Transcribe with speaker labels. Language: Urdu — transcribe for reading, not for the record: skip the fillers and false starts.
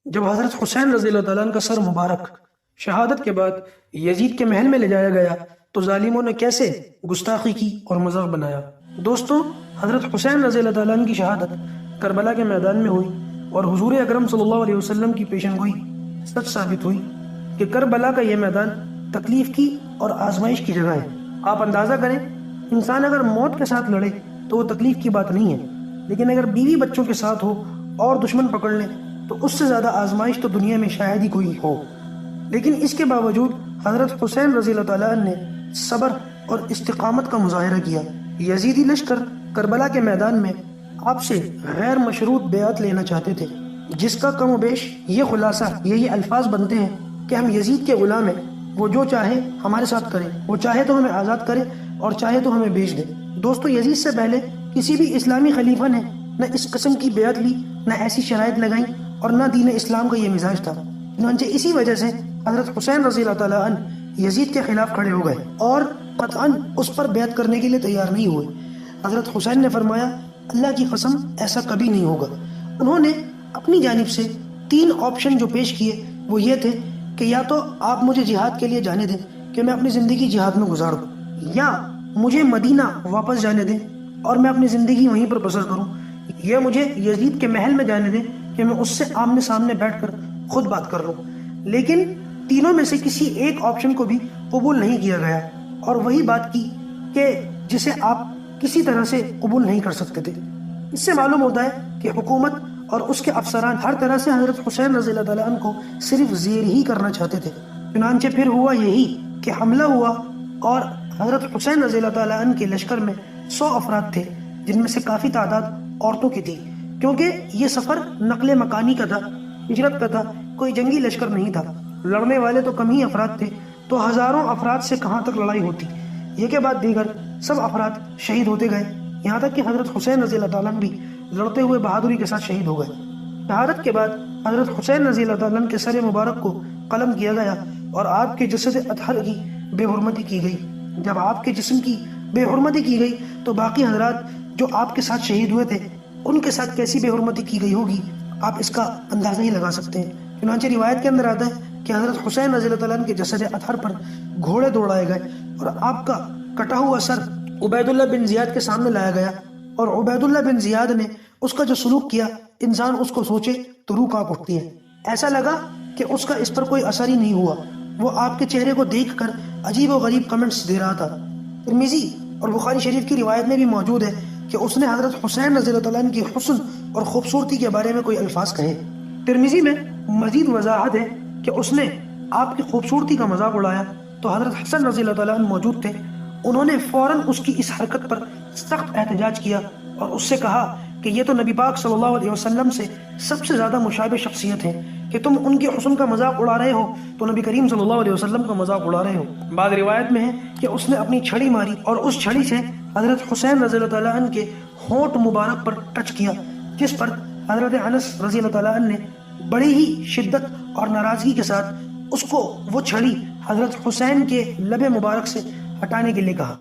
Speaker 1: جب حضرت حسین رضی اللہ تعالیٰ عنہ کا سر مبارک شہادت کے بعد یزید کے محل میں لے جایا گیا تو ظالموں نے کیسے گستاخی کی اور مذاق بنایا۔ دوستوں، حضرت حسین رضی اللہ تعالیٰ عنہ کی شہادت کربلا کے میدان میں ہوئی اور حضور اکرم صلی اللہ علیہ وسلم کی پیشن گوئی سچ ثابت ہوئی کہ کربلا کا یہ میدان تکلیف کی اور آزمائش کی جگہ ہے۔ آپ اندازہ کریں، انسان اگر موت کے ساتھ لڑے تو وہ تکلیف کی بات نہیں ہے، لیکن اگر بیوی بچوں کے ساتھ ہو اور دشمن پکڑ لیں تو اس سے زیادہ آزمائش تو دنیا میں شاید ہی کوئی ہو۔ لیکن اس کے باوجود حضرت حسین رضی اللہ تعالیٰ عنہ نے صبر اور استقامت کا مظاہرہ کیا۔ یزیدی لشکر کربلا کے میدان میں آپ سے غیر مشروط بیعت لینا چاہتے تھے، جس کا کم و بیش یہ خلاصہ یہی الفاظ بنتے ہیں کہ ہم یزید کے غلام ہیں، وہ جو چاہے ہمارے ساتھ کرے، وہ چاہے تو ہمیں آزاد کرے اور چاہے تو ہمیں بیچ دے۔ دوستو، یزید سے پہلے کسی بھی اسلامی خلیفہ نے نہ اس قسم کی بیعت لی، نہ ایسی شرائط لگائیں اور نہ دین اسلام کا یہ مزاج تھا۔ چنانچہ اسی وجہ سے حضرت حسین رضی اللہ تعالیٰ عنہ یزید کے خلاف کھڑے ہو گئے اور قطعاً اس پر بیعت کرنے کے لیے تیار نہیں ہوئے۔ حضرت حسین نے فرمایا، اللہ کی قسم ایسا کبھی نہیں ہوگا۔ انہوں نے اپنی جانب سے 3 آپشن جو پیش کیے وہ یہ تھے کہ یا تو آپ مجھے جہاد کے لیے جانے دیں کہ میں اپنی زندگی جہاد میں گزار دوں، یا مجھے مدینہ واپس جانے دیں اور میں اپنی زندگی وہیں پر بسر کروں، یا مجھے یزید کے محل میں جانے دیں کہ میں اس سے آمنے سامنے بیٹھ کر خود بات کر لوں۔ لیکن تینوں میں سے کسی ایک آپشن کو بھی قبول نہیں کیا گیا، اور وہی بات کی کہ جسے آپ کسی طرح سے قبول نہیں کر سکتے تھے۔ اس سے معلوم ہوتا ہے کہ حکومت اور اس کے افسران ہر طرح سے حضرت حسین رضی اللہ تعالیٰ عنہ کو صرف زیر ہی کرنا چاہتے تھے۔ چنانچہ پھر ہوا یہی کہ حملہ ہوا اور حضرت حسین رضی اللہ تعالیٰ عنہ کے لشکر میں 100 افراد تھے، جن میں سے کافی تعداد عورتوں کی تھی، کیونکہ یہ سفر نقل مکانی کا تھا، ہجرت کا تھا، کوئی جنگی لشکر نہیں تھا۔ لڑنے والے تو کم ہی افراد تھے، تو ہزاروں افراد سے کہاں تک لڑائی ہوتی۔ یہ کے بعد دیگر سب افراد شہید ہوتے گئے، یہاں تک کہ حضرت حسین رضی اللہ تعالیٰ عنہ بھی لڑتے ہوئے بہادری کے ساتھ شہید ہو گئے۔ شہادت کے بعد حضرت حسین رضی اللہ تعالیٰ عنہ کے سر مبارک کو قلم کیا گیا اور آپ کے جسد اطہر کی بے حرمتی کی گئی۔ جب آپ کے جسم کی بے حرمتی کی گئی تو باقی حضرات جو آپ کے ساتھ شہید ہوئے تھے ان کے ساتھ کیسی بے حرمتی کی گئی ہوگی، آپ اس کا اندازہ ہی لگا سکتے ہیں۔ چنانچہ روایت کے اندر آتا ہے کہ حضرت حسین رضی اللہ تعالیٰ عنہ کے جسد اطہر پر گھوڑے دوڑائے گئے اور آپ کا کٹا ہوا سر عبید اللہ بن زیاد کے سامنے لایا گیا، اور عبید اللہ بن زیاد نے اس کا جو سلوک کیا، انسان اس کو سوچے تو روح کانپ اٹھتی ہے۔ ایسا لگا کہ اس کا اس پر کوئی اثر ہی نہیں ہوا، وہ آپ کے چہرے کو دیکھ کر عجیب و غریب کمنٹس دے رہا تھا۔ ترمذی اور بخاری شریف کی روایت میں بھی موجود ہے کہ اس نے حضرت حسین رضی اللہ تعالیٰ عنہ کی حسن اور خوبصورتی کے بارے میں کوئی الفاظ کہے۔ ترمذی میں مزید وضاحت ہے کہ اس نے آپ کی خوبصورتی کا مذاق اڑایا تو حضرت حسن رضی اللہ تعالیٰ عنہ موجود تھے، انہوں نے فوراً اس کی اس حرکت پر سخت احتجاج کیا اور اس سے کہا کہ یہ تو نبی پاک صلی اللہ علیہ وسلم سے سب سے زیادہ مشابہ شخصیت ہے کہ تم ان کے حسن کا مذاق اڑا رہے ہو تو نبی کریم صلی اللہ علیہ وسلم کا مذاق اڑا رہے ہو۔ بعض روایت میں ہے کہ اس نے اپنی چھڑی ماری اور اس چھڑی سے حضرت حسین رضی اللہ تعالیٰ عنہ کے ہونٹ مبارک پر ٹچ کیا، جس پر حضرت انس رضی اللہ تعالیٰ عنہ نے بڑی ہی شدت اور ناراضگی کے ساتھ اس کو وہ چھڑی حضرت حسین کے لب مبارک سے ہٹانے کے لیے کہا۔